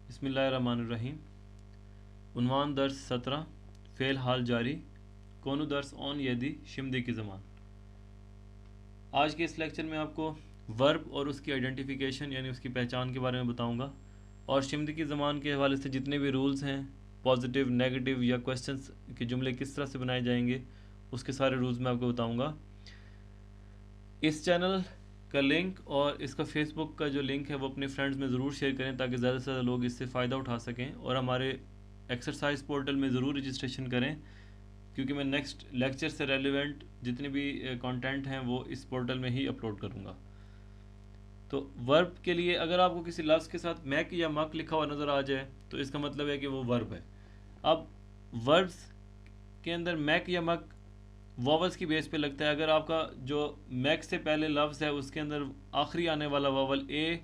बिस्मिल्लाहिर्रहमानिर्रहीम। उन्वान दर्स 17 फ़ेल हाल जारी कौनु दर्स ऑन यदि शिमदी की ज़बान। आज के इस लेक्चर में आपको वर्ब और उसकी आइडेंटिफिकेशन यानी उसकी पहचान के बारे में बताऊंगा और शिमदी की ज़बान के हवाले से जितने भी रूल्स हैं, पॉजिटिव, नेगेटिव या क्वेश्चंस के जुमले किस तरह से बनाए जाएंगे उसके सारे रूल्स मैं आपको बताऊंगा। इस चैनल का लिंक और इसका फेसबुक का जो लिंक है वो अपने फ्रेंड्स में ज़रूर शेयर करें ताकि ज़्यादा से ज़्यादा लोग इससे फ़ायदा उठा सकें, और हमारे एक्सरसाइज पोर्टल में ज़रूर रजिस्ट्रेशन करें क्योंकि मैं नेक्स्ट लेक्चर से रेलिवेंट जितने भी कंटेंट हैं वो इस पोर्टल में ही अपलोड करूँगा। तो वर्ब के लिए अगर आपको किसी लफ्ज़ के साथ मैक या मक लिखा हुआ नज़र आ जाए तो इसका मतलब है कि वो वर्ब है। अब वर्ब्स के अंदर मैक या मक वॉवल्स की बेस पे लगता है। अगर आपका जो मैक से पहले लफ्ज़ है उसके अंदर आखिरी आने वाला वॉवल ए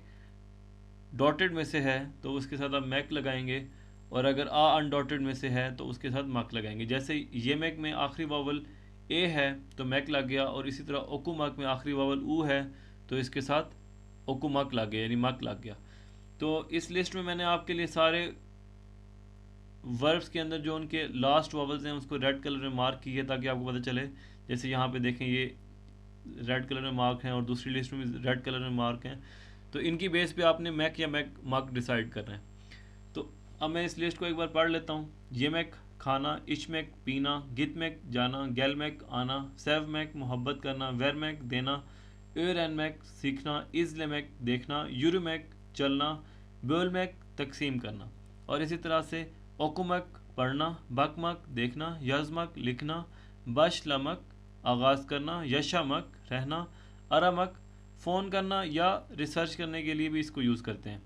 डॉटेड में से है तो उसके साथ आप मैक लगाएंगे, और अगर आ अनडॉटेड में से है तो उसके साथ मक लगाएंगे। जैसे ये मैक में आखिरी वॉवल ए है तो मैक लग गया, और इसी तरह ओकू मक में आखिरी वॉवल ऊ है तो इसके साथ ओकू मक लग गया यानी मक लग गया। तो इस लिस्ट में मैंने आपके लिए सारे वर्ब्स के अंदर जो उनके लास्ट वॉवल्स हैं उसको रेड कलर में मार्क किया ताकि आपको पता चले। जैसे यहाँ पे देखें ये रेड कलर में मार्क हैं और दूसरी लिस्ट में भी रेड कलर में मार्क हैं, तो इनकी बेस पे आपने मैक या मैक मक डिसाइड करना है। तो अब मैं इस लिस्ट को एक बार पढ़ लेता हूँ। ये मैक खाना, इच मैक पीना, गित मैक जाना, गैल मैक आना, सेव मैक मोहब्बत करना, वेर मैक देना, एर एन मैक सीखना, इज़ले मैक देखना, यूर मैक चलना, बोल मैक तकसीम करना। और इसी तरह से ओकुमक पढ़ना, बकमक देखना, यजमक लिखना, बशलमक आगाज़ करना, यशामक रहना, अरामक फ़ोन करना या रिसर्च करने के लिए भी इसको यूज़ करते हैं,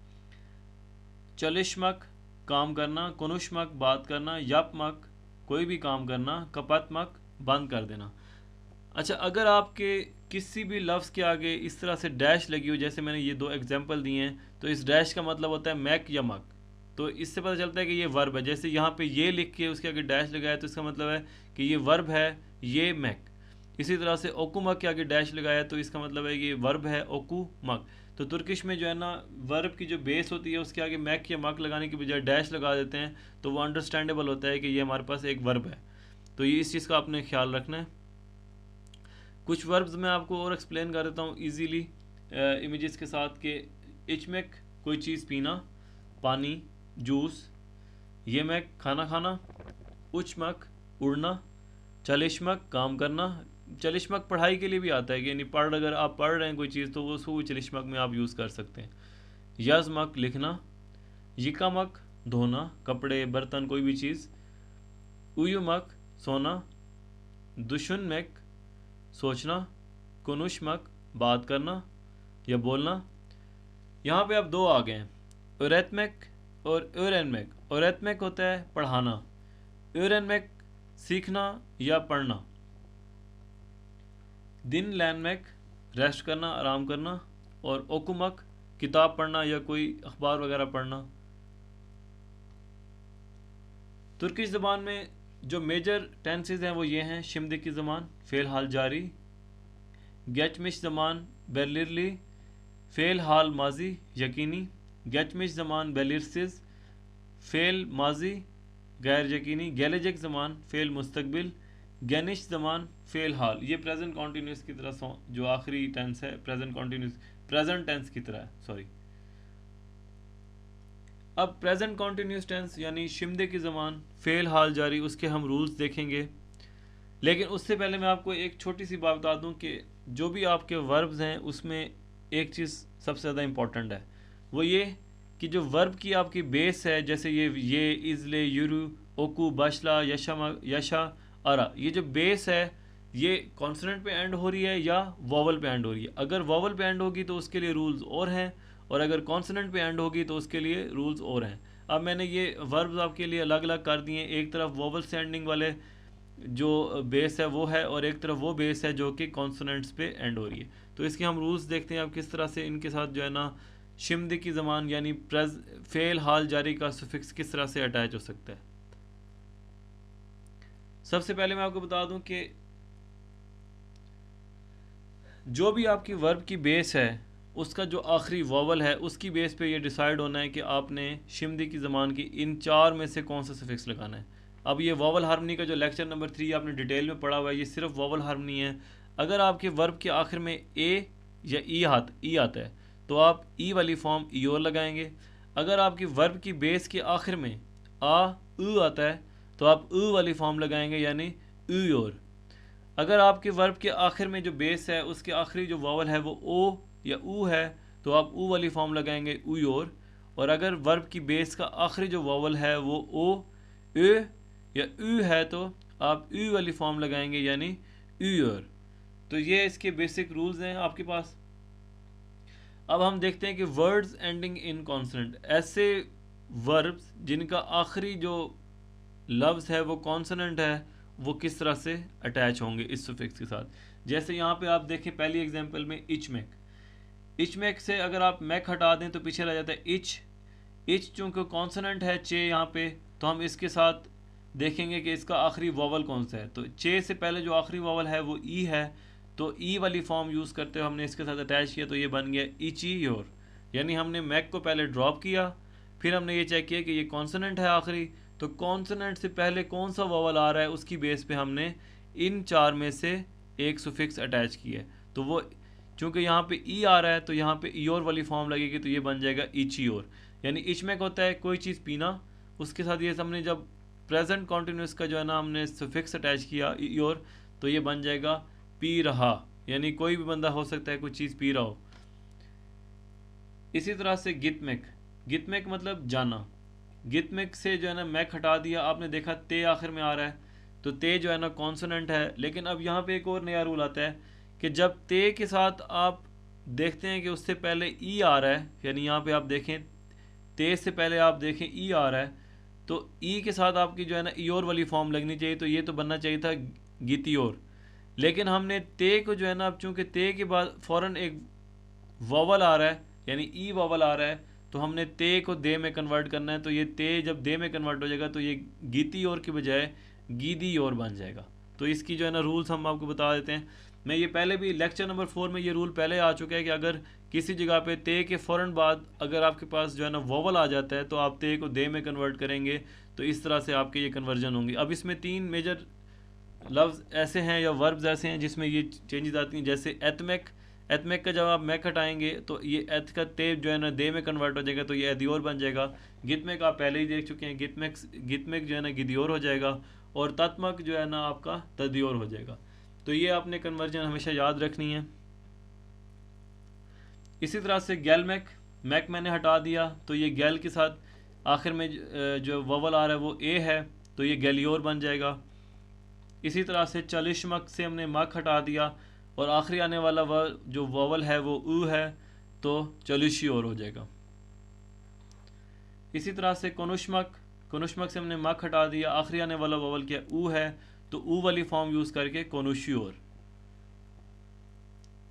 चलिशमक काम करना, कुनुशमक बात करना, यपमक कोई भी काम करना, कपतमक बंद कर देना। अच्छा, अगर आपके किसी भी लफ्ज़ के आगे इस तरह से डैश लगी हो, जैसे मैंने ये दो एग्जांपल दिए हैं, तो इस डैश का मतलब होता है मैक या मक। तो इससे पता चलता है कि ये वर्ब है। जैसे यहाँ पे ये लिख के उसके आगे डैश लगाया तो इसका मतलब है कि ये वर्ब है, ये मैक। इसी तरह से ओकू मक के आगे डैश लगाया तो इसका मतलब है कि ये वर्ब है, ओकू मक। तो तुर्किश में जो है ना वर्ब की जो बेस होती है उसके आगे मैक या मक लगाने की बजाय डैश लगा देते हैं, तो वो अंडरस्टैंडेबल होता है कि ये हमारे पास एक वर्ब है। तो ये इस चीज़ का आपने ख्याल रखना है। कुछ वर्ब्स मैं आपको और एक्सप्लेन कर देता हूँ ईजीली इमेजेस के साथ के। इचमेक कोई चीज़ पीना, पानी, जूस। ये मैक खाना खाना, उचमक उड़ना, चलिशमक काम करना। चलिशमक पढ़ाई के लिए भी आता है कि यानी अगर आप पढ़ रहे हैं कोई चीज़ तो वो उसको चलिशमक में आप यूज़ कर सकते हैं। यजमक लिखना, यिकामक धोना, कपड़े, बर्तन, कोई भी चीज़। उयुमक सोना, दुशुनमक सोचना, कुनुशमक बात करना या बोलना। यहाँ पे अब दो आ गए हैं, ओरेथमेक और ओरेनमेक। ओरेथमेक होता है पढ़ाना, ओरेनमेक सीखना या पढ़ना। दिन लैनमेक रेस्ट करना, आराम करना, और ओकुमक किताब पढ़ना या कोई अखबार वगैरह पढ़ना। तुर्किश ज़बान में जो मेजर टेंसेस हैं वो ये हैं, शिमदी की ज़बान फ़ेल हाल जारी, गेचमिश ज़बान बेलिरली फ़ेल हाल माजी यकीनी, गेचमिश ज़बान बेलिरसिस फ़ेल माजी गैर यकीनी, गैलेजिक ज़बान फ़ेल मुस्तकबिल, गैनिश ज़बान फ़ेल हाल। ये प्रेजेंट कॉन्टीन्यूस की तरह जो आखिरी टेंस है प्रेजेंट कॉन्टीन्यूस प्रेजेंट टेंस की तरह है, सॉरी। अब प्रेजेंट कॉन्टीन्यूस टेंस यानी शिमदे की ज़बान फ़ेल हाल जारी, उसके हम रूल्स देखेंगे। लेकिन उससे पहले मैं आपको एक छोटी सी बात बता दूं कि जो भी आपके वर्ब्स हैं उसमें एक चीज़ सबसे ज़्यादा इम्पॉर्टेंट है, वो ये कि जो वर्ब की आपकी बेस है, जैसे ये इज़ले, युरू, ओकू, बशला, यशा, अरा, ये जो बेस है ये कॉन्सोनेंट पे एंड हो रही है या वॉवल पे एंड हो रही है। अगर वॉवल पे एंड होगी तो उसके लिए रूल्स और हैं, और अगर कॉन्सोनेंट पे एंड होगी तो उसके लिए रूल्स और हैं। अब मैंने ये वर्ब्स आपके लिए अलग अलग कर दिए। एक तरफ वॉवल से एंडिंग वाले जो बेस है वो है, और एक तरफ वो बेस है जो कि कॉन्सोनेंट्स पे एंड हो रही है। तो इसके हम रूल्स देखते हैं अब किस तरह से इनके साथ जो है ना शिमदी की ज़बान यानी फ़ेल हाल जारी का सुफिक्स किस तरह से अटैच हो सकता है। सबसे पहले मैं आपको बता दूं कि जो भी आपकी वर्ब की बेस है उसका जो आखिरी वॉवल है उसकी बेस पे ये डिसाइड होना है कि आपने शिमदी की ज़बान की इन 4 में से कौन सा सफिक्स लगाना है। अब ये वॉवल हार्मनी का जो लेक्चर नंबर 3 आपने डिटेल में पढ़ा हुआ है, ये सिर्फ वॉवल हार्मनी है। अगर आपके वर्ब के आखिर में ए या ई आता है तो आप ई वाली फॉर्म ईयोर लगाएंगे। अगर आपकी वर्ब की बेस के आखिर में आता है तो आप वाली फॉर्म लगाएंगे, यानी ईयोर। अगर आपके वर्ब के आखिर में जो बेस है उसके आखिरी जो वावल है वो ओ या ऊ है तो आप ऊ वाली फॉर्म लगाएंगे ऊयोर। और अगर वर्ब की बेस का आखिरी जो वावल है वो ओ ए या ऊ है तो आप ऊ वाली फॉर्म लगाएंगे, यानी ऊयोर। तो ये इसके बेसिक रूल्स हैं आपके पास। अब हम देखते हैं कि वर्ड्स एंडिंग इन कॉन्सोनेंट, ऐसे वर्ब्स जिनका आखिरी जो लफ्ज़ है वो कॉन्सोनेंट है, वो किस तरह से अटैच होंगे इस सुफिक्स के साथ। जैसे यहाँ पे आप देखें पहली एग्जांपल में इचमेक से अगर आप मैक हटा दें तो पीछे रह जाता है इच चूँकि कॉन्सोनेंट है चे यहाँ पे, तो हम इसके साथ देखेंगे कि इसका आखिरी वावल कौन सा है। तो चे से पहले जो आखिरी वावल है वो ई है, तो ई वाली फॉर्म यूज़ करते हुए हमने इसके साथ अटैच किया, तो ये बन गया इची योर। यानी हमने मैक को पहले ड्रॉप किया, फिर हमने ये चेक किया कि ये कॉन्सोनेंट है आखिरी, तो कॉन्सोनेंट से पहले कौन सा वावल आ रहा है उसकी बेस पे हमने इन 4 में से एक सुफिक्स अटैच किया है। तो वो चूँकि यहाँ पे ई आ रहा है तो यहाँ पे ईयोर वाली फॉर्म लगेगी, तो ये बन जाएगा इचियोर। यानी इचमेक होता है कोई चीज़ पीना, उसके साथ ये हमने जब प्रेजेंट कॉन्टिन्यूस का जो है ना हमने सुफिक्स अटैच किया ईयोर, तो ये बन जाएगा पी रहा, यानी कोई भी बंदा हो सकता है कोई चीज़ पी रहा हो। इसी तरह से गितमेक मतलब जाना। गितमेक से जो है ना मैक हटा दिया, आपने देखा ते आखिर में आ रहा है, तो ते जो है ना कॉन्सोनेंट है। लेकिन अब यहाँ पे एक और नया रूल आता है कि जब ते के साथ आप देखते हैं कि उससे पहले ई आ रहा है, यानी यहाँ पे आप देखें ते से पहले आप देखें ई आ रहा है, तो ई के साथ आपकी जो है ना ईयोर वाली फॉर्म लगनी चाहिए, तो ये तो बनना चाहिए था गितियोर। लेकिन हमने ते को जो है ना, अब चूँकि ते के बाद फ़ौरन एक वावल आ रहा है, यानी ई वावल आ रहा है, तो हमने ते को दे में कन्वर्ट करना है। तो ये ते जब दे में कन्वर्ट हो जाएगा तो ये गीती और की बजाय गीदी और बन जाएगा। तो इसकी जो है ना रूल्स हम आपको बता देते हैं। मैं ये पहले भी लेक्चर नंबर 4 में ये रूल पहले आ चुका है कि अगर किसी जगह पे ते के फ़ौरन बाद अगर आपके पास जो है ना वावल आ जाता है तो आप ते को दे में कन्वर्ट करेंगे, तो इस तरह से आपके ये कन्वर्जन होंगे। अब इसमें 3 मेजर लफ्ज़ ऐसे हैं या वर्ब्स ऐसे हैं जिसमें ये चेंजेस आती हैं। जैसे एतमेक का जब आप मैक हटाएंगे तो ये एत का ते जो है ना दे में कन्वर्ट हो जाएगा, तो ये एदियोर बन जाएगा। गितमेक आप पहले ही देख चुके हैं, गितमेक जो है ना गिदियोर हो जाएगा, और तत्मक जो है ना आपका तदियोर हो जाएगा। तो ये आपने कन्वर्जन हमेशा याद रखनी है। इसी तरह से गैलमेक, मैक मैंने हटा दिया तो ये गैल के साथ आखिर में जो ववल आ रहा है वो ए है, तो ये गैलियोर बन जाएगा। इसी तरह से चलिशमक से हमने मक हटा दिया और आखिरी आने वाला जो वावल है वो ऊ है, तो चलिशियोर हो जाएगा। इसी तरह से कोनुशमक से हमने मक हटा दिया, आखिरी आने वाला वावल क्या ऊ है, तो ऊ वाली फॉर्म यूज़ करके कोनुशियोर।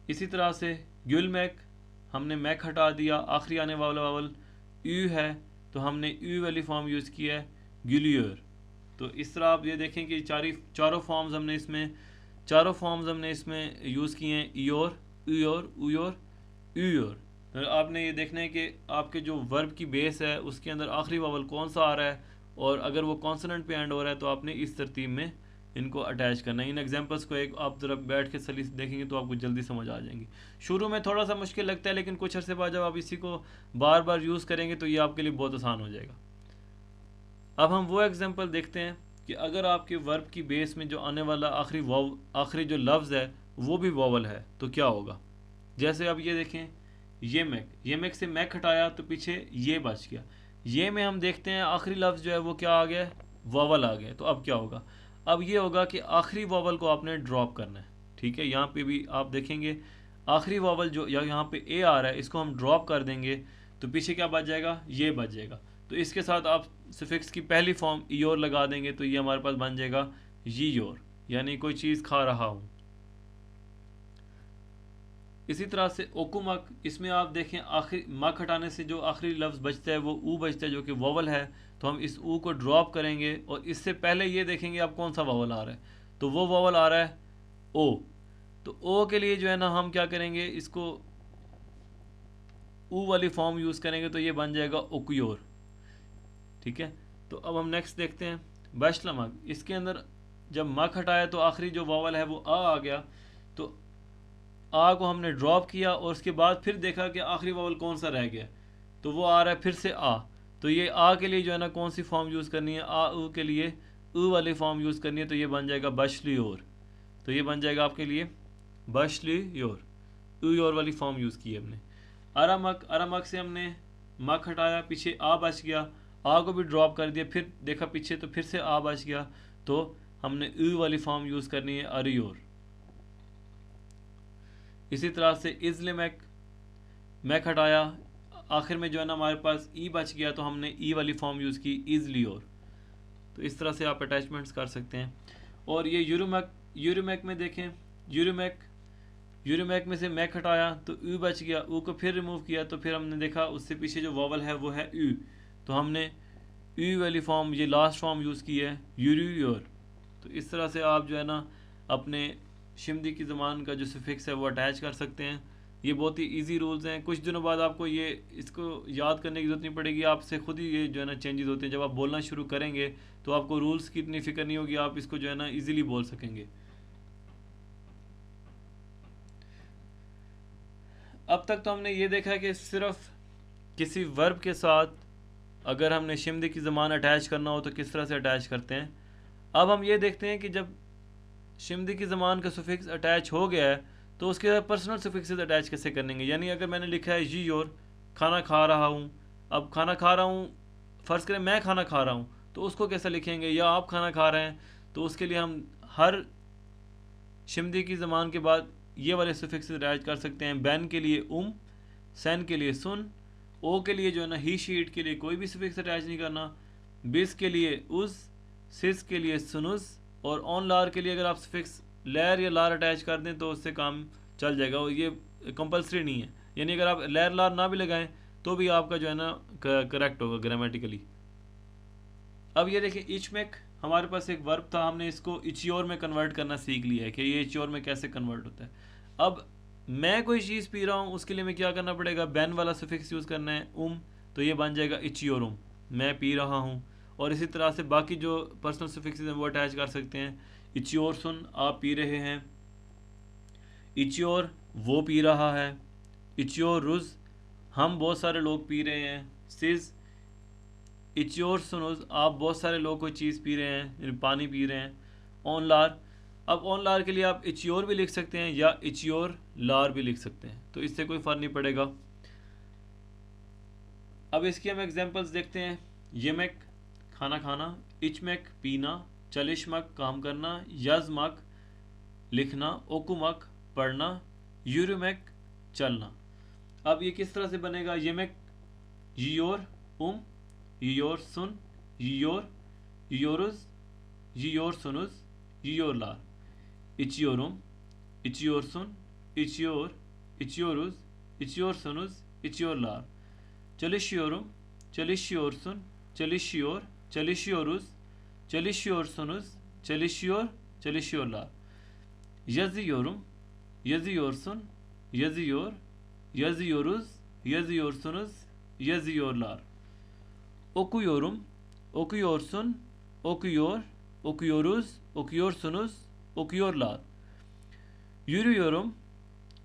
इसी तरह से ग्युलमैक, हमने मैक हटा दिया, आखिरी आने वाला वावल यू है, तो हमने यू वाली फॉर्म यूज़ किया है ग्युलियर। तो इस तरह आप ये देखें कि चारों फॉर्म्स हमने इसमें यूज़ किए हैं, ईयोर, ऊयोर, ऊयोर, यूयोर। तो आपने ये देखना है कि आपके जो वर्ब की बेस है उसके अंदर आखिरी वावल कौन सा आ रहा है, और अगर वो कॉन्सोनेंट पे एंड हो रहा है तो आपने इस तरतीब में इनको अटैच करना है। इन एग्जांपल्स को एक आप ज़रा बैठ के सली से देखेंगे तो आपको जल्दी समझ आ जाएंगी। शुरू में थोड़ा सा मुश्किल लगता है, लेकिन कुछ अर्से बाद जब आप इसी को बार बार यूज़ करेंगे तो ये आपके लिए बहुत आसान हो जाएगा। अब हम वो एग्जांपल देखते हैं कि अगर आपके वर्ब की बेस में जो आने वाला आखिरी जो लफ्ज़ है वो भी वावल है तो क्या होगा। जैसे अब ये देखें, ये मैक से मैक हटाया तो पीछे ये बच गया। ये में हम देखते हैं आखिरी लफ्ज़ जो है वो क्या आ गया, वावल आ गया। तो अब क्या होगा, अब ये होगा कि आखिरी वावल को आपने ड्रॉप करना है। ठीक है, यहाँ पे भी आप देखेंगे आखिरी वावल जो यहाँ पे ए आ रहा है इसको हम ड्रॉप कर देंगे तो पीछे क्या बच जाएगा, ये बच जाएगा। तो इसके साथ आप सफिक्स की पहली फॉर्म ईयोर लगा देंगे तो ये हमारे पास बन जाएगा ये योर, यानी कोई चीज़ खा रहा हूँ। इसी तरह से ओकुमक, इसमें आप देखें आखिरी मक हटाने से जो आखिरी लफ्ज़ बचता है वो ऊ बचता है जो कि वावल है, तो हम इस ऊ को ड्रॉप करेंगे और इससे पहले ये देखेंगे अब कौन सा वावल आ रहा है, तो वो वावल आ रहा है ओ। तो ओ के लिए जो है ना हम क्या करेंगे, इसको ऊ वाली फॉर्म यूज़ करेंगे तो ये बन जाएगा ओक्योर। ठीक है, तो अब हम नेक्स्ट देखते हैं बशलमक। इसके अंदर जब मक हटाया तो आखिरी जो वावल है वो आ गया, तो आ को हमने ड्रॉप किया और उसके बाद फिर देखा कि आखिरी वावल कौन सा रह गया, तो वो आ रहा है फिर से आ। तो ये आ के लिए जो है ना कौन सी फॉर्म यूज़ करनी है, आ ऊ के लिए ऊ वाली फॉर्म यूज़ करनी है, तो ये बन जाएगा बशलियोर। तो ये बन जाएगा आपके लिए बशलियोर, ऊ योर वाली फॉर्म यूज़ की है हमने। अरामक, अरामक से हमने मक हटाया, पीछे आ बच गया, आ को भी ड्रॉप कर दिया, फिर देखा पीछे तो फिर से आ बच गया, तो हमने ऊ वाली फॉर्म यूज़ करनी है अरियोर। इसी तरह से इज़्लिमैक, मैक हटाया, आखिर में जो है ना हमारे पास ई बच गया, तो हमने ई वाली फॉर्म यूज़ की इज़लियोर। तो इस तरह से आप अटैचमेंट्स कर सकते हैं। और ये यूरोमैक, यूरोमैक में देखें, यूरोमैक, यूरोमैक में से मैक हटाया तो यू बच गया, ऊ को फिर रिमूव किया तो फिर हमने देखा उससे पीछे जो वॉवल है वो है यू, तो हमने यू वाली फॉर्म, ये लास्ट फॉर्म यूज़ की है यूरियोर। तो इस तरह से आप जो है ना अपने शिमदी की ज़बान का जो सफिक्स है वो अटैच कर सकते हैं। ये बहुत ही इजी रूल्स हैं। कुछ दिनों बाद आपको ये इसको याद करने की ज़रूरत नहीं पड़ेगी, आपसे खुद ही ये जो है ना चेंजेस होते हैं। जब आप बोलना शुरू करेंगे तो आपको रूल्स की इतनी फिक्र नहीं होगी, आप इसको जो है ना इजीली बोल सकेंगे। अब तक तो हमने ये देखा कि सिर्फ किसी वर्ब के साथ अगर हमने शिमदी की ज़बान अटैच करना हो तो किस तरह से अटैच करते हैं। अब हम ये देखते हैं कि जब शिमदी की ज़बान का सुफिक्स अटैच हो गया है तो उसके साथ पर्सनल सुफिक्सेस अटैच कैसे करेंगे। यानी अगर मैंने लिखा है जी और खाना खा रहा हूँ, अब खाना खा रहा हूँ, फ़र्ज़ करें मैं खाना खा रहा हूँ, तो उसको कैसे लिखेंगे, या आप खाना खा रहे हैं, तो उसके लिए हम हर शिमदी की ज़बान के बाद ये वाले सुफिक्सेस अटैच कर सकते हैं। बैन के लिए सैन के लिए सुन, ओ के लिए जो है ना ही शीट के लिए कोई भी सुफिक्स अटैच नहीं करना, बिस के लिए उस, सिस के लिए सुनुस, और ऑन लार के लिए अगर आप सुफिक्स लैर या लार अटैच कर दें तो उससे काम चल जाएगा, और ये कंपलसरी नहीं है। यानी अगर आप लैर लार ना भी लगाएं तो भी आपका जो है ना करेक्ट होगा ग्रामेटिकली। अब ये देखिए इचमेक, हमारे पास एक वर्ब था, हमने इसको इचियोर में कन्वर्ट करना सीख लिया है कि ये इचियोर में कैसे कन्वर्ट होता है। अब मैं कोई चीज़ पी रहा हूँ उसके लिए मैं क्या करना पड़ेगा, बैन वाला सुफिक्स यूज़ करना है तो ये बन जाएगा इचियोरुम, मैं पी रहा हूँ। और इसी तरह से बाकी जो पर्सनल सुफिक्सेस हैं वो अटैच कर सकते हैं। इचियोर सुन, आप पी रहे हैं, इचियोर वो पी रहा है, इचियोर रुज हम बहुत सारे लोग पी रहे हैं, सिज इचियोर सुनुज आप बहुत सारे लोग कोई चीज़ पी रहे हैं, पानी पी रहे हैं। ऑन लार, अब ऑन लार के लिए आप इचियोर भी लिख सकते हैं या इचियोर लार भी लिख सकते हैं, तो इससे कोई फ़र्क नहीं पड़ेगा। अब इसकी हम एग्जांपल्स देखते हैं। येमेक खाना खाना, इचमेक पीना, चलिशमक काम करना, यजमक लिखना, ओकुमक पढ़ना, यूरुमेक चलना। अब ये किस तरह से बनेगा, येमेक yiyor yiyor sun, yiyor yiyoruz, yiyorsunuz, yiyorlar. İçiyorum, içiyorsun, içiyor, içiyoruz, içiyorsunuz, içiyorlar. Çalışıyorum, çalışıyorsun, çalışıyor, çalışıyoruz, çalışıyorsunuz, çalışıyor, çalışıyorlar. Yazıyorum, yazıyorsun, yazıyor, yazıyoruz, yazıyorsunuz, yazıyorlar. Okuyorum, okuyorsun, okuyor, okuyoruz, okuyorsunuz, okuyorlar. Yürüyorum,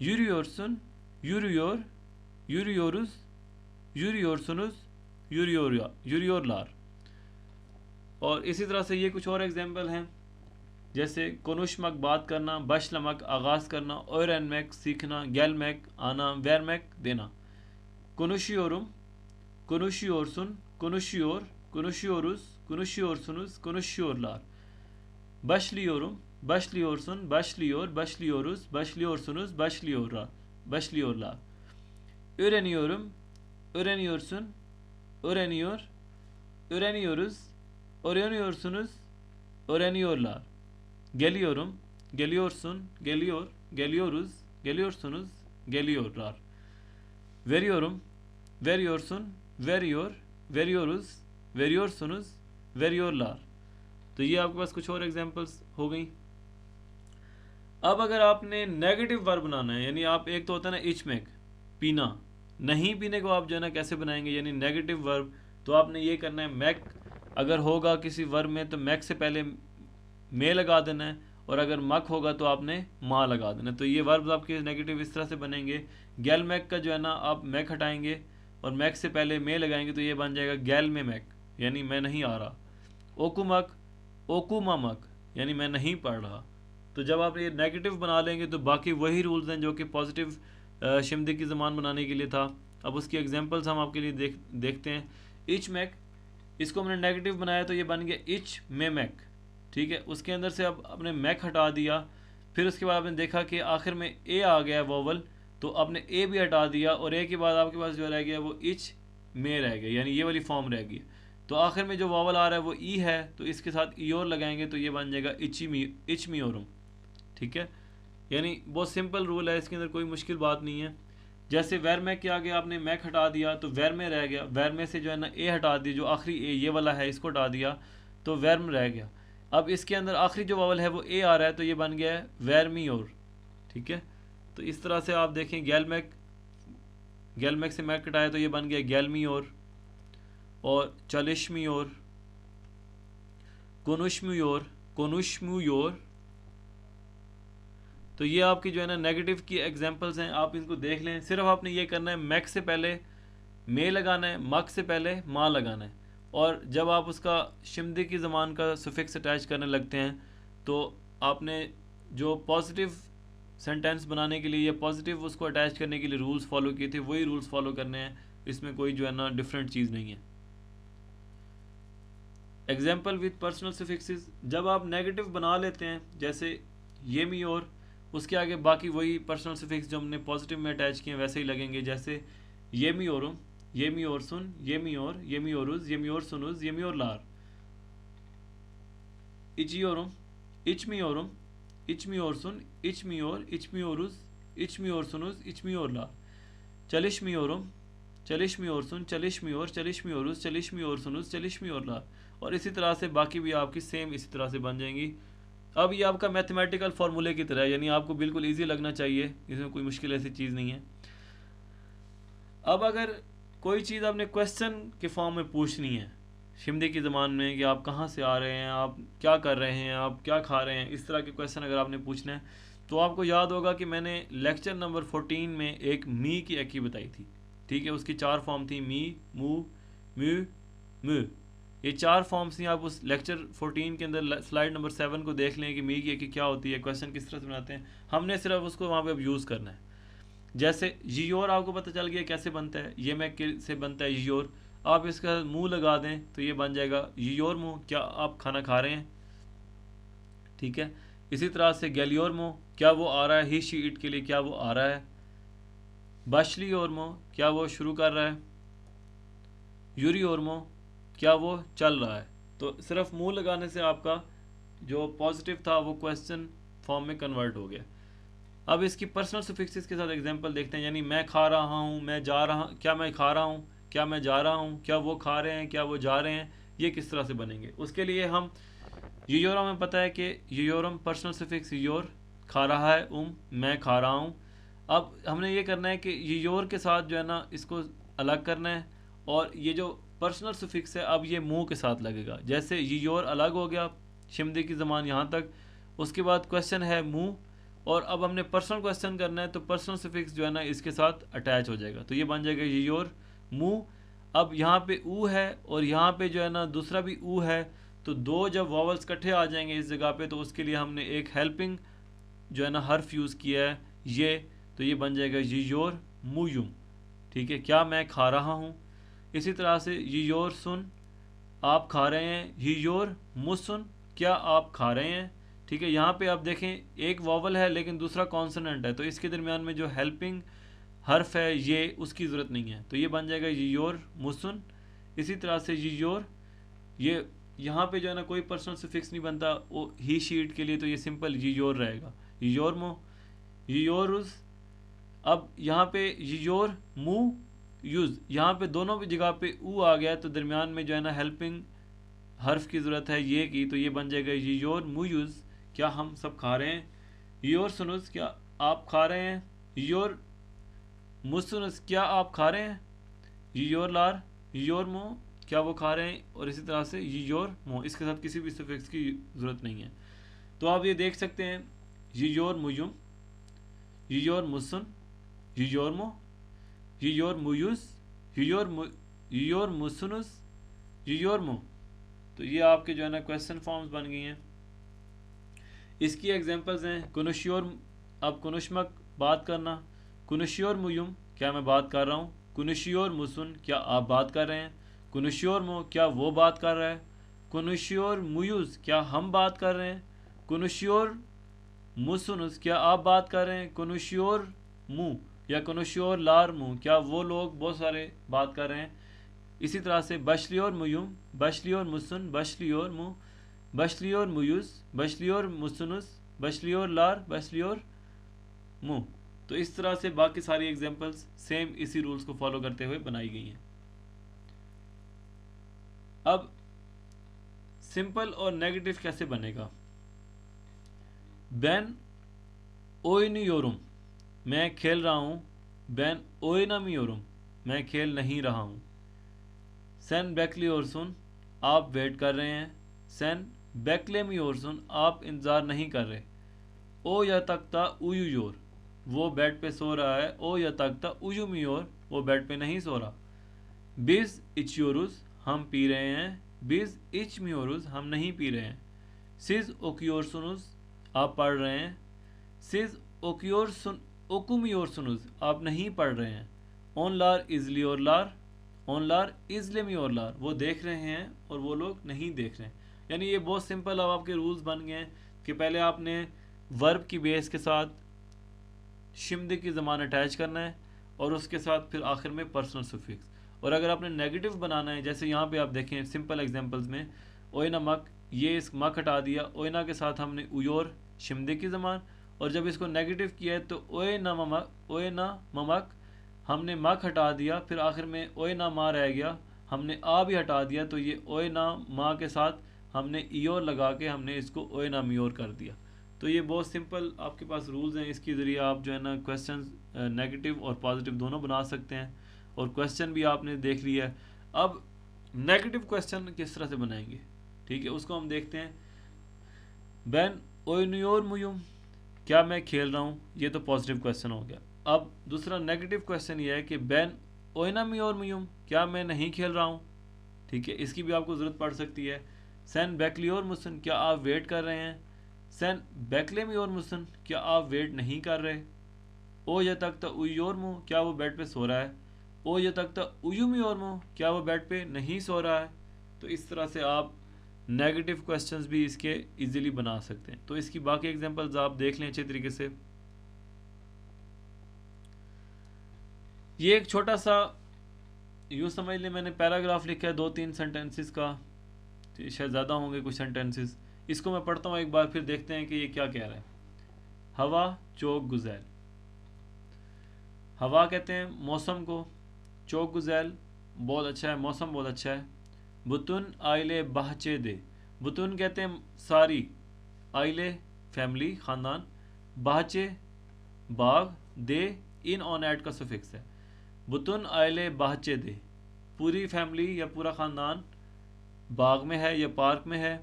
yürüyorsun, yürüyor, yürüyoruz, yürüyorsunuz, yürüyorlar. और इसी तरह से ये कुछ और example हैं, जैसे कोनुशमक बात करना, बशलमक आगाज़ करना, ओरनमैक सीखना, गैलमैक आना, वेरमैक देना। Konuşuyorum, konuşuyorsun, konuşuyor, konuşuyoruz, konuşuyorsunuz, konuşuyorlar. Başlıyorum, başlıyorsun, başlıyor, başlıyoruz, başlıyorsunuz, başlıyorlar. Öğreniyorum, öğreniyorsun, öğreniyor, öğreniyoruz, öğreniyorsunuz, öğreniyorlar. Geliyorum, geliyorsun, geliyor, geliyoruz, geliyorsunuz, geliyorlar. Veriyorum, veriyorsun, veriyor, veriyoruz, veriyorsunuz, veriyorlar. तो ये आपके पास कुछ और एग्जांपल्स हो गई। अब अगर आपने नेगेटिव वर्ब बनाना है, यानी आप एक तो होता है ना इचमेक पीना, नहीं पीने को आप जो है ना कैसे बनाएंगे, यानी नेगेटिव वर्ब, तो आपने ये करना है मैक अगर होगा किसी वर्ब में तो मैक से पहले मे लगा देना है, और अगर मक होगा तो आपने माँ लगा देना है। तो ये वर्ब्स आपके नेगेटिव इस तरह से बनेंगे। गैल मैक का जो है ना आप मैक हटाएंगे और मैक से पहले मे लगाएंगे तो ये बन जाएगा गैल में मैक, यानी मैं नहीं आ रहा। ओकुमक ओकुमामक, यानी मैं नहीं पढ़ रहा। तो जब आप ये नेगेटिव बना लेंगे तो बाकी वही रूल्स हैं जो कि पॉजिटिव शिमदे की ज़बान बनाने के लिए था। अब उसकी एग्जांपल्स हम आपके लिए देखते हैं। इच मैक, इसको हमने नेगेटिव बनाया तो ये बन गया इच में मैक, ठीक है। उसके अंदर से अब आपने मैक हटा दिया, फिर उसके बाद आपने देखा कि आखिर में ए आ गया वोवल, तो आपने ए भी हटा दिया और ए के बाद आपके पास जो रह गया वो इच में रह गया, यानी ये वाली फॉर्म रह गई। तो आखिर में जो वावल आ रहा है वो ई है, तो इसके साथ ई और लगाएंगे तो ये बन जाएगा इच मियोरम, ठीक है। यानी बहुत सिंपल रूल है, इसके अंदर कोई मुश्किल बात नहीं है। जैसे वैर मैक के आगे आपने मैक हटा दिया तो वैर में रह गया, वैर में से जो है ना ए हटा दी, जो आखिरी ए ये वाला है इसको हटा दिया तो वैर में रह गया। अब इसके अंदर आखिरी जो वावल है वो ए आ रहा है तो ये बन गया है वैर मी और, ठीक है। तो इस तरह से आप देखें गैल मैक से मैक हटाया तो ये बन गया गैल मी और चलिश्मी और कोनुश्मी और। तो ये आपकी जो है ना नेगेटिव की एग्जांपल्स हैं, आप इनको देख लें। सिर्फ आपने ये करना है मैक से पहले मे लगाना है, मक से पहले माँ लगाना है, और जब आप उसका शिमदे की ज़बान का सुफिक्स अटैच करने लगते हैं तो आपने जो पॉजिटिव सेंटेंस बनाने के लिए या पॉजिटिव उसको अटैच करने के लिए रूल्स फॉलो किए थे वही रूल्स फॉलो करने हैं, इसमें कोई जो है ना डिफरेंट चीज़ नहीं है। एग्जाम्पल विद पर्सनल सुफिक्सेस, जब आप नेगेटिव बना लेते हैं जैसे ये मी और, उसके आगे बाकी वही पर्सनल सुफिक्स जो हमने पॉजिटिव में अटैच किए वैसे ही लगेंगे। जैसे ये मी औरुम, ये मी और सुन, ये मी और, ये मी औरुज, ये मी और सुनुज, ये मी और लार। इची औरुम, इच मी औरुम, इच मी और सुन, इच मी और, इच मी औरुज, इच मी और सुनुज, इच मी और लार। चलिश मी औरुम, चलिश मी और सुन, चलिश मी और, चलिश मी औरुज, चलिश मी और सुनुज, चलिश मी और लार। और इसी तरह से बाकी भी आपकी सेम इसी तरह से बन जाएंगी। अब ये आपका मैथमेटिकल फार्मूले की तरह है, यानी आपको बिल्कुल इजी लगना चाहिए, इसमें कोई मुश्किल ऐसी चीज़ नहीं है। अब अगर कोई चीज़ आपने क्वेश्चन के फॉर्म में पूछनी है शिमदे की ज़बान में कि आप कहाँ से आ रहे हैं, आप क्या कर रहे हैं, आप क्या खा रहे हैं, इस तरह के क्वेश्चन अगर आपने पूछना है तो आपको याद होगा कि मैंने लेक्चर नंबर 14 में एक मी की एकी बताई थी, ठीक है। उसकी 4 फॉर्म थी, मी, मू, म्यू, म्यू, ये 4 फॉर्म्स थी। आप उस लेक्चर 14 के अंदर स्लाइड नंबर 7 को देख लें कि मी की एकी क्या होती है, क्वेश्चन किस तरह से बनाते हैं। हमने सिर्फ उसको वहाँ पे अब यूज़ करना है। जैसे yiyor आपको पता चल गया कैसे बनता है, ये मैक से बनता है yiyor। आप इसका मुंह लगा दें तो ये बन जाएगा yiyor मुंह, क्या आप खाना खा रहे हैं, ठीक है। इसी तरह से गैलियोर मुंह, क्या वो आ रहा है, ही शी इट के लिए क्या वो आ रहा है। बशली और मुंह, क्या वो शुरू कर रहा है। यूरी और मुंह, क्या वो चल रहा है। तो सिर्फ मुंह लगाने से आपका जो पॉजिटिव था वो क्वेश्चन फॉर्म में कन्वर्ट हो गया। अब इसकी पर्सनल सुफिक्सेस के साथ एग्जांपल देखते हैं। यानी मैं खा रहा हूँ, मैं जा रहा, क्या मैं खा रहा हूँ, क्या मैं जा रहा हूँ, क्या वो खा रहे हैं, क्या वो जा रहे हैं, ये किस तरह से बनेंगे। उसके लिए हम योरम में पता है कि योरम पर्सनल सुफिक्स योर, खा रहा है मैं खा रहा हूँ। अब हमने ये करना है कि योर के साथ जो है ना इसको अलग करना है, और ये जो पर्सनल सुफिक्स है अब ये मुँह के साथ लगेगा। जैसे योर अलग हो गया शिमदे की ज़बान यहाँ तक, उसके बाद क्वेश्चन है मुँह, और अब हमने पर्सनल क्वेश्चन करना है तो पर्सनल सुफिक्स जो है ना इसके साथ अटैच हो जाएगा, तो ये बन जाएगा योर मुँह। अब यहाँ पे ऊ है और यहाँ पे जो है ना दूसरा भी ऊ है, तो दो जब वॉवल्स इकट्ठे आ जाएंगे इस जगह पे तो उसके लिए हमने एक हेल्पिंग जो है ना हर्फ यूज़ किया है ये, तो ये बन जाएगा योर मुयुम, ठीक है, क्या मैं खा रहा हूँ। इसी तरह से योर सुन, आप खा रहे हैं, योर मुसुन, क्या आप खा रहे हैं, ठीक है। यहाँ पे आप देखें एक वॉवल है लेकिन दूसरा कॉन्सोनेंट है, तो इसके दरमियान में जो हेल्पिंग हर्फ है ये उसकी ज़रूरत नहीं है, तो ये बन जाएगा योर मुसुन। इसी तरह से योर, ये यहाँ पे जो है ना कोई पर्सनल सुफिक्स नहीं बनता वो ही शीट के लिए, तो ये सिंपल योर रहेगा, योर मो, योरुज। अब यहाँ पे योर मु यूज़, यहाँ पे दोनों भी जगह पे ऊ आ गया तो दरमियान में जो है ना हेल्पिंग हर्फ की ज़रूरत है ये की, तो ये बन जाएगा योर मु यूज़, क्या हम सब खा रहे हैं। योर सुनुज, क्या आप खा रहे हैं। योर मुसुनस क्या आप खा रहे हैं, योर लार योर मो क्या वो खा रहे हैं, और इसी तरह से योर मो, इसके साथ किसी भी सफिक्स की ज़रूरत नहीं है। तो आप ये देख सकते हैं योर मुयुम, योर मुसन, योर मो, योर मुयुस, योर मुसुनुस, योर मो। तो ये आपके जो है ना क्वेश्चन फॉर्म्स बन गई हैं। इसकी एग्जांपल्स हैं कुनुश्योर, अब कुनुश्मक बात करना, कुनुश्योर मुयुम क्या मैं बात कर रहा हूँ, कुनुश्योर मुसुन क्या आप बात कर रहे हैं, कुनुश्योर मो क्या वो बात कर रहा है, कुनुश्योर मुयुस क्या हम बात कर रहे हैं, कुनुश्योर मुसुनुस क्या आप बात कर रहे हैं, कुनुश्योर मु या कुनुश्योर लार मु क्या वो लोग बहुत सारे बात कर रहे हैं। इसी तरह से बशलियोर मुयुम, बशलियोर मुसुन, बशलियोर मु, बशलियोर मुयुस, बशलियोर मुसुनुस, बशलियोर लार, बशलियोर मु। तो इस तरह से बाकी सारी एग्जांपल्स सेम इसी रूल्स को फॉलो करते हुए बनाई गई हैं। अब सिंपल और नेगेटिव कैसे बनेगा। बेन ओइनियोरुम मैं खेल रहा हूँ, बेन ओइनामियोरुम मैं खेल नहीं रहा हूँ। सेन बैकलियोरसुन आप वेट कर रहे हैं, सेन बैकलेमियोरसुन आप इंतज़ार नहीं कर रहे। ओ या तख्ता उयूयोर वो बेड पे सो रहा है, ओ या तख्ता उयूमियोर वो बेड पे नहीं सो रहा। बिज इचयोरुस हम पी रहे हैं, बिज इचमियोरुस हम नहीं पी रहे हैं। सिज ओकियोरसुनुस आप पढ़ रहे हैं, सिज ओकियोरसुन ओकुमियोरसुनुस आप नहीं पढ़ रहे हैं। ऑन लार इजलियोर लार, ऑन लार इजलेमियोर लार वो देख रहे हैं और वो लोग नहीं देख रहे हैं। यानी ये बहुत सिंपल अब आपके रूल्स बन गए हैं कि पहले आपने वर्ब की बेस के साथ शिमदे की ज़मान अटैच करना है और उसके साथ फिर आखिर में पर्सनल सफिक्स। और अगर आपने नेगेटिव बनाना है, जैसे यहाँ पे आप देखें सिंपल एग्जांपल्स में, ओयना मक ये इस मक हटा दिया, ओयना के साथ हमने उयोर शिमदे की ज़मान, और जब इसको नेगेटिव किया है तो ओयना ममक हमने मक हटा दिया, फिर आखिर में ओयना मा रह गया, हमने आ भी हटा दिया, तो ये ओयना मा के साथ हमने ईयोर लगा के हमने इसको ओयना मियोर कर दिया। तो ये बहुत सिंपल आपके पास रूल्स हैं, इसके ज़रिए आप जो है ना क्वेश्चन नेगेटिव और पॉजिटिव दोनों बना सकते हैं, और क्वेश्चन भी आपने देख लिया है। अब नेगेटिव क्वेश्चन किस तरह से बनाएंगे, ठीक है, उसको हम देखते हैं। बैन ओयनियोर मुयुम क्या मैं खेल रहा हूँ, ये तो पॉजिटिव क्वेश्चन हो गया। अब दूसरा नेगेटिव क्वेश्चन ये है कि बैन ओयनामियोर मुयुम क्या मैं नहीं खेल रहा हूँ, ठीक है, इसकी भी आपको ज़रूरत पड़ सकती है। सैन बैकलियोर मुसन क्या आप वेट कर रहे हैं, सैन बैकलेमियोर मुसन क्या आप वेट नहीं कर रहे। ओ या तक उयोर मुँह क्या वो बेड पे सो रहा है, ओ या तक उयुमियोर मुँह क्या वो बेड पे नहीं सो रहा है। तो इस तरह से आप नेगेटिव क्वेश्चंस भी इसके इजीली बना सकते हैं। तो इसकी बाकी एग्जांपल्स आप देख लें अच्छे तरीके से। ये एक छोटा सा यूँ समझ लें मैंने पैराग्राफ लिखा है 2-3 सेंटेंसेस का, तो शायद ज़्यादा होंगे कुछ सेंटेंसेस। इसको मैं पढ़ता हूँ एक बार, फिर देखते हैं कि ये क्या कह रहा है। हवा चौक गुजैल, हवा कहते हैं मौसम को, चौक गुजैल बहुत अच्छा है, मौसम बहुत अच्छा है। बुतुन आइले बहचे दे, बुतुन कहते हैं सारी, आइले फैमिली ख़ानदान, बहचे बाग, दे इन ऑन एड का सफिक्स है। बुतुन आइले बहचे दे पूरी फैमिली या पूरा ख़ानदान बाग में है या पार्क में है।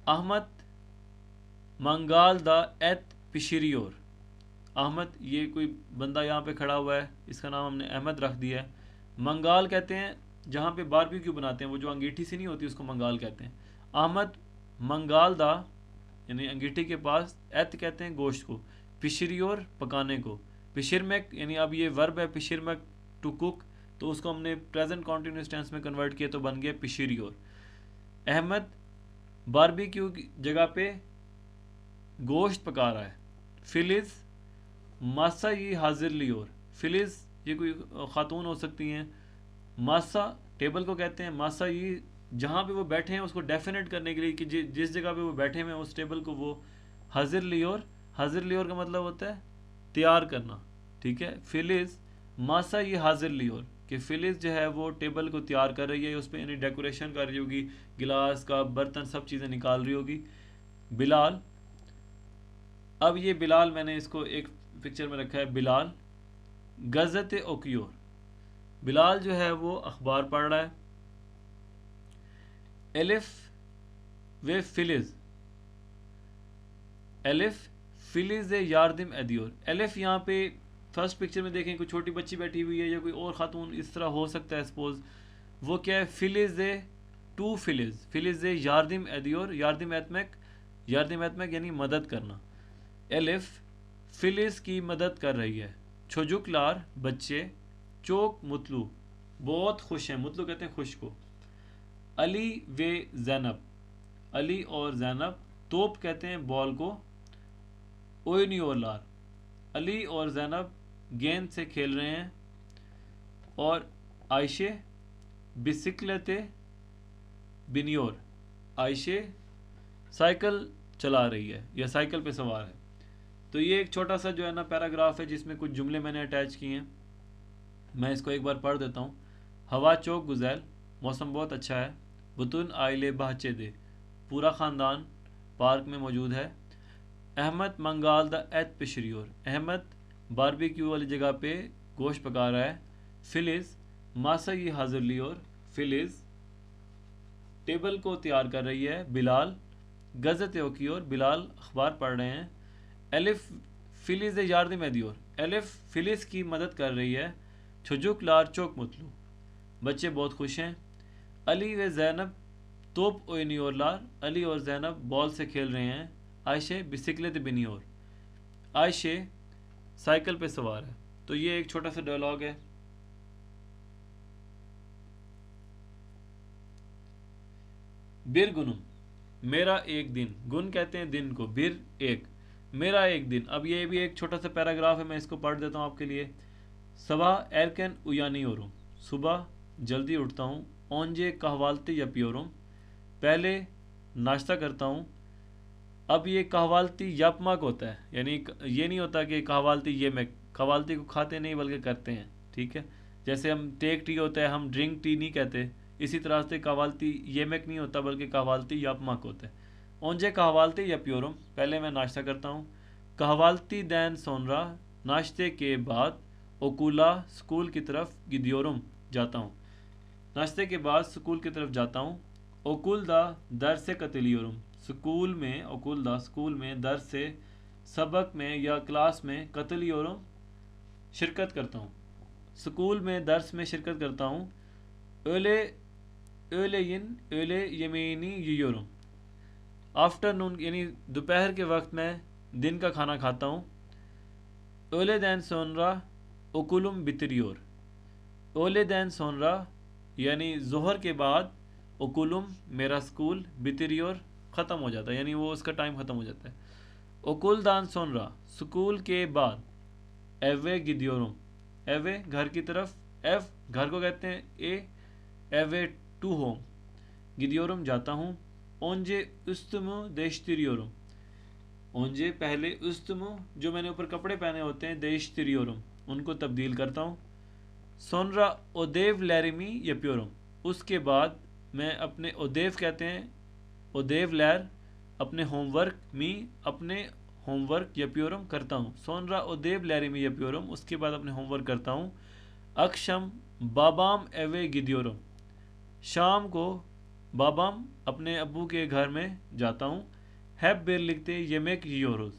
अहमद मंगाल दा एत पिशरियोर, अहमद ये कोई बंदा यहाँ पे खड़ा हुआ है, इसका नाम हमने अहमद रख दिया है। मंगाल कहते हैं जहाँ पे बारबेक्यू बनाते हैं, वो जो अंगीठी सी नहीं होती उसको मंगाल कहते हैं। अहमद मंगाल दा यानी अंगीठी के पास, एत कहते हैं गोश्त को, पिशरियोर पकाने को, पिशिरमेक यानी अब ये वर्ब है पिशिरमेक टू कुक, तो उसको हमने प्रेजेंट कॉन्टिन्यूस टेंस में कन्वर्ट किया तो बन गया पिशिरियोर। अहमद बारबेक्यू की जगह पे गोश्त पका रहा है। फिलिस मासा ये हाजिर लियोर, फिलिस ये कोई खातून हो सकती हैं। मासा टेबल को कहते हैं, मासा ये जहाँ पे वो बैठे हैं उसको डेफिनेट करने के लिए कि जिस जगह पे वो बैठे हुए हैं उस टेबल को वो हाजिर लियोर, हाजिर लियोर का मतलब होता है तैयार करना, ठीक है। फिलिस मासा ये हाजिर लियोर कि फिलिस जो है वो टेबल को तैयार कर रही है, उस पर यानी डेकोरेशन कर रही होगी, गिलास का बर्तन सब चीज़ें निकाल रही होगी। बिलाल, अब ये बिलाल मैंने इसको एक पिक्चर में रखा है, बिलाल गज़त ओकियोर, बिलाल जो है वो अखबार पढ़ रहा है। एलिफ वे फिलिज, एलिफ फिलिज यारदिम एदियोर। एलिफ यहाँ पे फर्स्ट पिक्चर में देखें कोई छोटी बच्ची बैठी हुई है या कोई और ख़ातून इस तरह हो सकता है सपोज, वो क्या है, फिलिज टू फिलिज, फिलिज यारदिम एदियोर, यारदिम एतमैक, यारदिम एतमैक यानी मदद करना। एलिफ फिलिज की मदद कर रही है। छोजुकलार बच्चे, चोक मुतलू बहुत खुश हैं, मुतलू कहते हैं खुश को। अली वे जैनब, अली और जैनब, तोप कहते हैं बॉल को। ओयनियोलार, अली और जैनब गेंद से खेल रहे हैं। और आयशे बिसिकलते बिनियोर, आयशे साइकिल चला रही है या साइकिल पे सवार है। तो ये एक छोटा सा जो है ना पैराग्राफ है जिसमें कुछ जुमले मैंने अटैच किए हैं। मैं इसको एक बार पढ़ देता हूँ। हवा चौक गुजैल, मौसम बहुत अच्छा है। बुतुन आइले बहचे दे, पूरा ख़ानदान पार्क में मौजूद है। अहमद मंगाल द एत पिशरियोर, अहमद बारबेक्यू वाली जगह पे गोश्त पका रहा है। फिलिज मासा ये हाजिर लियोर, फिलिज टेबल को तैयार कर रही है। बिलाल गज़त ओकियोर, बिलाल अखबार पढ़ रहे हैं। एलिफ फिलिज यारदिम एदियोर, एलिफ फिलिज की मदद कर रही है। छुजुक लार चौक मुतलू, बच्चे बहुत खुश हैं। अली व जैनब तोप ओनियोर लार, अली और जैनब बॉल से खेल रहे हैं। आयशे बिसिकलेत बिनियोर, आयशे साइकिल पे सवार है। तो ये एक छोटा सा डायलॉग है। बिर गुनुम, मेरा एक दिन, गुन कहते हैं दिन को, बिर एक, मेरा एक दिन। अब ये भी एक छोटा सा पैराग्राफ है, मैं इसको पढ़ देता हूँ आपके लिए। सबा एरकन उयानी ओरुम, सुबह जल्दी उठता हूँ। ओंजे कहवालती या पियोरुम, पहले नाश्ता करता हूँ। अब ये कहवालती यपमक होता है, यानी ये नहीं होता कि कहवालती ये मैं, कहवालती को खाते नहीं बल्कि करते हैं, ठीक है। जैसे हम टेक टी होता है, हम ड्रिंक टी नहीं कहते, इसी तरह से कहवालती ये मैक नहीं होता बल्कि कहवालती यपमक होता है। ओंजे कहवालती या पियोरुम, पहले मैं नाश्ता करता हूँ। कहवालती दैन सोनरा, नाश्ते के बाद। ओकुला स्कूल की तरफ, गिदियोरुम जाता हूँ, नाश्ते के बाद स्कूल की तरफ जाता हूँ। ओकुल दा दर से कतलियोरुम, स्कूल में, ओकुल दा स्कूल में, दर से सबक में या क्लास में, कतलियोरुम शिरकत करता हूँ, स्कूल में दर्स में शिरकत करता हूँ। ओले ओलेइन ओले यमीनी यूरोम, आफ्टरनून यानी दोपहर के वक्त में दिन का खाना खाता हूँ। ओले दैन सोनरा ओकुलुम बितरियोर, ओले दैन सोनरा यानी जोहर के बाद, ओकुलुम मेरा स्कूल, बितरियोर ख़त्म हो जाता है यानी वो उसका टाइम ख़त्म हो जाता है। ओकुल दान सोनरा स्कूल के बाद। एवे गिदियोरुम, एवे घर की तरफ, एफ घर को कहते हैं, ए एवे टू होम, गिदियोरुम जाता हूँ। ओंजे उस्तमु देशतिरियोरुम, ओंजे पहले, उस्तमु जो मैंने ऊपर कपड़े पहने होते हैं, देशतिरियोरुम उनको तब्दील करता हूँ। सोनरा ओदेव लैरिमी यप्योरुम, उसके बाद मैं अपने, ओदेव कहते हैं, ओदेव लैर अपने होमवर्क, मी अपने होमवर्क, यप्योरुम करता हूँ। सोनरा ओदेव लैरिमी यप्योरुम, उसके बाद अपने होमवर्क करता हूँ। अक्षम बाबाम एवे गिदियोरुम, शाम को बाबाम अपने अब्बू के घर में जाता हूँ। हैब बेर लिखते येमेक योरोज,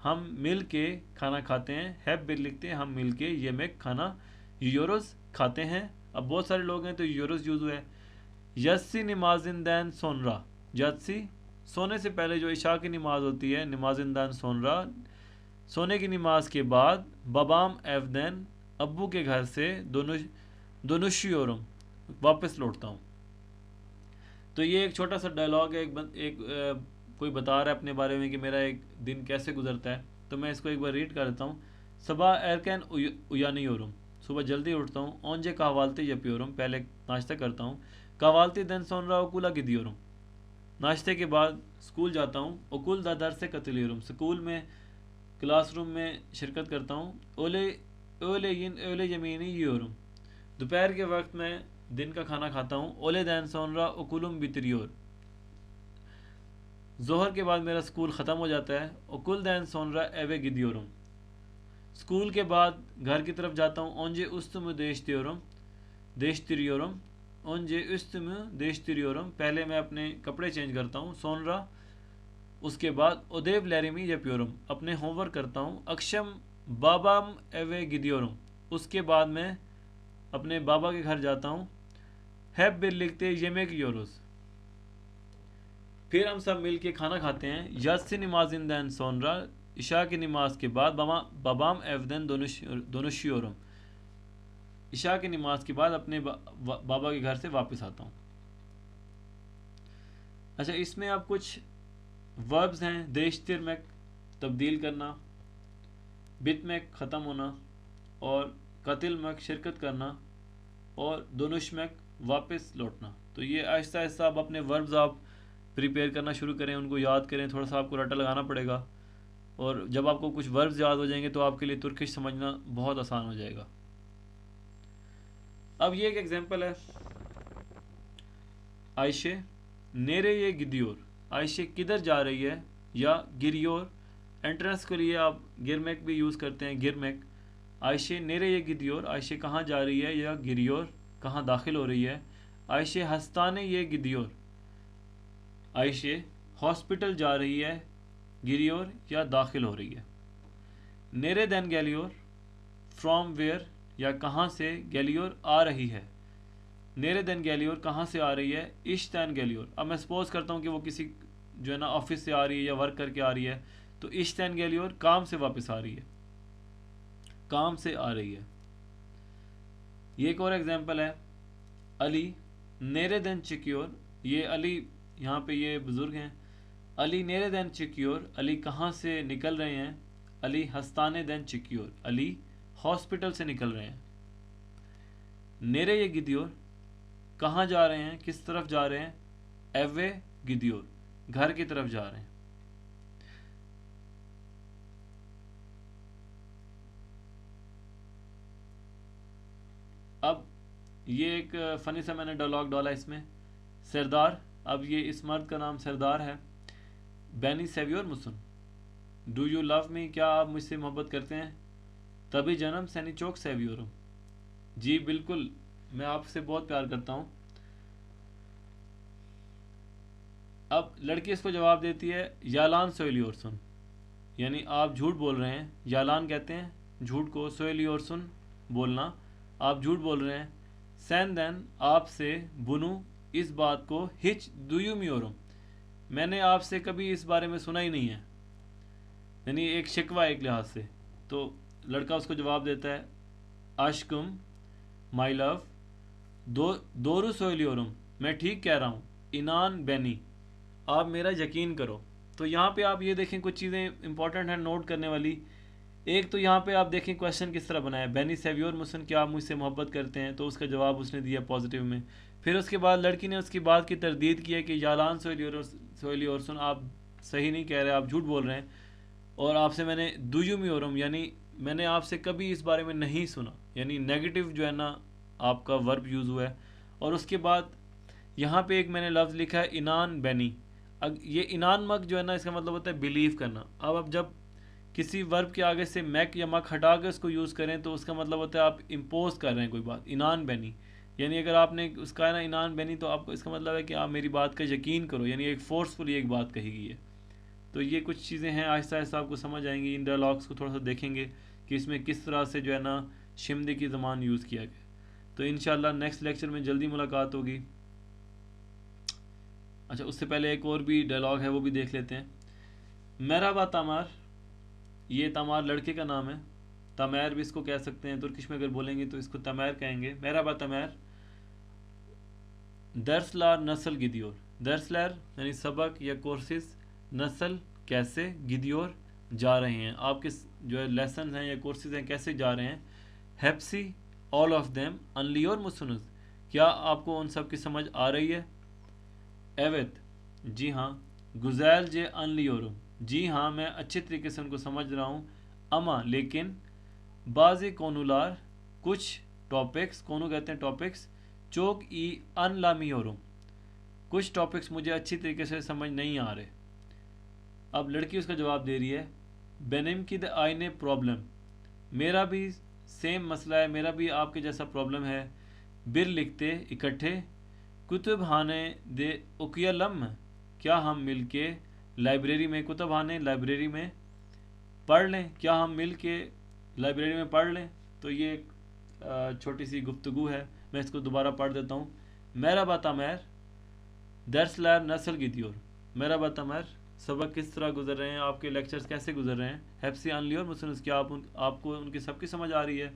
हम मिल के खाना खाते हैं। हैब बेर लिखते हैं हम मिल के, येमेक खाना, यूरोज खाते हैं। अब बहुत सारे लोग हैं तो यूरोज यूज़ हुआ है। यस्सी नमाजिन दैन सोनरा, यस्सी सोने से पहले जो इशा की नमाज होती है, नमाजिन दैन सोनरा सोने की नमाज के बाद। बबाम एवदैन अब्बू के घर से, दोनुशियोरम वापस लौटता हूँ। तो ये एक छोटा सा डायलॉग है। कोई बता रहा है अपने बारे में कि मेरा एक दिन कैसे गुजरता है, तो मैं इसको एक बार रीड कर देता हूँ। सबा एरकैन उयानी ओरुम, सुबह जल्दी उठता हूँ। ओंजे कहवालती यपियोरुम, पहले नाश्ता करता हूँ। कहवालती दिन सोनरा ओकुला गिदियोरुम, नाश्ते के बाद स्कूल जाता हूँ। ओकुल दा दर से कतलियोरुम, स्कूल में क्लासरूम में शिरकत करता हूँ। ओले ओले ओले यमीनी योरुम, दोपहर के वक्त में दिन का खाना खाता हूँ। ओले दैन सोनरा ओकुलुम बितरियोर, जोहर के बाद मेरा स्कूल ख़त्म हो जाता है। ओकुल दैन सोनरा एवे गिदियोरुम, स्कूल के बाद घर की तरफ जाता हूँ, ओंजे उस्तुम देशतिरियोरम, ओंजे उस्तुम देशतिरियोरम, पहले मैं अपने कपड़े चेंज करता हूँ। सोनरा, उसके बाद उदेव लैरिमी यप्योरम, अपने होमवर्क करता हूँ। अक्षम बाबाम एवे गिदियोरम, उसके बाद मैं अपने बाबा के घर जाता हूँ। हैब बिल लिखते येमेक योरोस, फिर हम सब मिल के खाना खाते हैं। यात्सी नमाजिन दैन सोनरा, इशा की नमाज के बाद बाबाम एवदन दोनुशियोरम, इशा की नमाज के बाद अपने बाबा के घर से वापस आता हूँ। अच्छा, इसमें आप कुछ वर्ब्स हैं। देशतिर में तब्दील करना, बित में ख़त्म होना, और कतिल में शिरकत करना, और दोनुश में वापस लौटना। तो ये आहिस्ता आहिस्ता आप अपने वर्ब्स आप प्रिपेयर करना शुरू करें, उनको याद करें। थोड़ा सा आपको रटा लगाना पड़ेगा, और जब आपको कुछ वर्ब्स याद हो जाएंगे तो आपके लिए तुर्किश समझना बहुत आसान हो जाएगा। अब ये एक एग्जांपल है। आयशे नेरे ये गिदियोर, आयशे किधर जा रही है, या गिरियोर, एंट्रेंस के लिए आप गिरमेक भी यूज़ करते हैं, गिरमेक। आयशे नेरे ये गिदियोर, आयशे कहाँ जा रही है, या गिरियोर कहाँ दाखिल हो रही है। आयशे हस्ताने ये गिदियोर, आयशे हॉस्पिटल जा रही है, गिरियोर या दाखिल हो रही है। नेरे देन गैलियोर, फ्रॉम वेयर या कहाँ से, गैलियोर आ रही है। नेरे देन गैलियोर कहाँ से आ रही है, इश दैन गैलियोर। अब मैं सपोज करता हूँ कि वो किसी जो है ना ऑफिस से आ रही है या वर्क करके आ रही है, तो इश दैन गैलियोर काम से वापस आ रही है, काम से आ रही है। ये एक और एग्जांपल है। अली नेरे देन चिक्योर, ये अली यहाँ पे ये बुजुर्ग हैं। अली नेरे देन चिक्योर, अली कहाँ से निकल रहे हैं। अली हस्ताने देन चिक्योर, अली हॉस्पिटल से निकल रहे हैं। नेरे ये गिदियोर, कहाँ जा रहे हैं, किस तरफ जा रहे हैं। एवे गिदियोर, घर की तरफ जा रहे हैं। अब ये एक फ़नी सा मैंने डायलॉग डाला इसमें। सरदार, अब ये इस मर्द का नाम सरदार है। बैनी सेवियोर मुसन, डू यू लव मी, क्या आप मुझसे मोहब्बत करते हैं। तभी जन्म सैनी चौक सेवियोरम, जी बिल्कुल, मैं आपसे बहुत प्यार करता हूँ। अब लड़की इसको जवाब देती है, यालान सोयलियोरसुन, यानी आप झूठ बोल रहे हैं। यालान कहते हैं झूठ को, सोयलियोरसुन बोलना, आप झूठ बोल रहे हैं। सैन दैन, आपसे, बुनू, इस बात को, हिच दुयुमियोरम, मैंने आपसे कभी इस बारे में सुना ही नहीं है, यानी एक शिकवा एक लिहाज से। तो लड़का उसको जवाब देता है, आशकुम माई लव, दोरू सोयलियोरम, मैं ठीक कह रहा हूँ। इनान बैनी, आप मेरा यकीन करो। तो यहाँ पे आप ये देखें, कुछ चीज़ें इंपॉर्टेंट हैं नोट करने वाली। एक तो यहाँ पे आप देखें क्वेश्चन किस तरह बनाया, बैनी सेवियोर मुसन, क्या आप मुझसे मोहब्बत करते हैं, तो उसका जवाब उसने दिया पॉजिटिव में। फिर उसके बाद लड़की ने उसकी बात की तरदीद की है कि यालान सोयलियोरसुन, आप सही नहीं कह रहे, आप झूठ बोल रहे हैं, और आपसे मैंने दुयुमियोरम, यानी मैंने आपसे कभी इस बारे में नहीं सुना, यानी नेगेटिव जो है ना आपका वर्ब यूज़ हुआ है। और उसके बाद यहाँ पे एक मैंने लफ्ज़ लिखा है इनान बैनी। ये इनान मक जो है ना, इसका मतलब होता है बिलीव करना। अब जब किसी वर्ब के आगे से मैक या मक हटा के उसको यूज़ करें तो उसका मतलब होता है आप इम्पोज कर रहे हैं कोई बात। इनान बैनी, यानी अगर आपने उसका है ना इनान बैनी, तो आपको इसका मतलब है कि आप मेरी बात का यकीन करो, यानी एक फोर्सफुली एक बात कही गई है। तो ये कुछ चीज़ें हैं, आहिस्ता आहिस्ता आपको समझ आएंगी। इन डायलॉग्स को थोड़ा सा देखेंगे कि इसमें किस तरह से जो है ना शिमदे की ज़बान यूज़ किया गया। तो इंशाल्लाह नेक्स्ट लेक्चर में जल्दी मुलाकात होगी। अच्छा, उससे पहले एक और भी डायलॉग है, वो भी देख लेते हैं। मेराबा तमार, ये तमार लड़के का नाम है। तमैर भी इसको कह सकते हैं, तुर्किश में अगर बोलेंगे तो इसको तमैर कहेंगे। मेराबा तमैर, दर्सलार नस्ल गिदियोर, दर्सलार यानी सबक या कोर्सेज, नस्ल कैसे, गिदियोर जा रहे हैं, आपके जो है लेसन हैं या कोर्सेज हैं कैसे जा रहे हैं। हेप्सी ऑल ऑफ देम अनलियोर मुसनुस, क्या आपको उन सब की समझ आ रही है। एवत, जी हाँ। गुजैल जे अनलियोरम, जी हाँ मैं अच्छे तरीके से उनको समझ रहा हूँ। अमा, लेकिन। बाज़ी कोनुलार, कुछ टॉपिक्स, कोनु कहते हैं टॉपिक्स। चोक ई अनलामियोरम, कुछ टॉपिक्स मुझे अच्छी तरीके से समझ नहीं आ रहे। अब लड़की उसका जवाब दे रही है, बेनिम की द आईने प्रॉब्लम, मेरा भी सेम मसला है, मेरा भी आपके जैसा प्रॉब्लम है। बिर लिखते इकट्ठे कुतुब खाने दे उकियलम, क्या हम मिल के लाइब्रेरी में, कुतुब खाने लाइब्रेरी में पढ़ लें, क्या हम मिल के लाइब्रेरी में पढ़ लें। तो ये एक छोटी सी गुफ्तगू है, मैं इसको दोबारा पढ़ देता हूँ। मेरा बतामैर दर्सलार नस्ल की दियोर, मेरा बतामैर सबक किस तरह गुजर रहे हैं, आपके लेक्चर्स कैसे गुजर रहे हैं। हैप्सी आन लियोर मुझसे क्या आपको उनकी सबकी समझ आ रही है।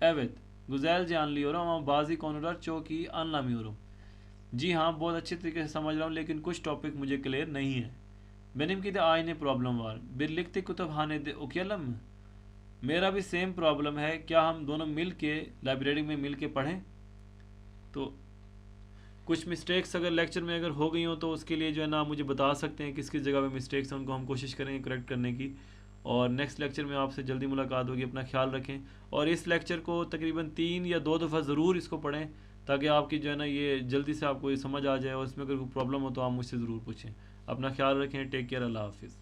एवित गुजैल जान लियोर हम बाजी कौनर चौकी अनलामी हो। जी हाँ, बहुत अच्छे तरीके से समझ रहा हूँ, लेकिन कुछ टॉपिक मुझे क्लियर नहीं है। बेनिम की आयने प्रॉब्लम वार बिर लिखते कुतुब खाने दे उकियलम, मेरा भी सेम प्रॉब्लम है, क्या हम दोनों मिल के लाइब्रेरी में मिल के पढ़ें। तो कुछ मिस्टेक्स अगर लेक्चर में अगर हो गई हो तो उसके लिए जो है ना आप मुझे बता सकते हैं किस किस जगह पे मिस्टेक्स हैं, उनको हम कोशिश करेंगे करेक्ट करने की। और नेक्स्ट लेक्चर में आपसे जल्दी मुलाकात होगी, अपना ख्याल रखें। और इस लेक्चर को तकरीबन 3 या 2 दफ़ा ज़रूर इसको पढ़ें, ताकि आपकी जो है ना ये जल्दी से आपको ये समझ आ जाए, और इसमें अगर कोई प्रॉब्लम हो तो आप मुझसे ज़रूर पूछें। अपना ख्याल रखें, टेक केयर, अल्लाह हाफिज़।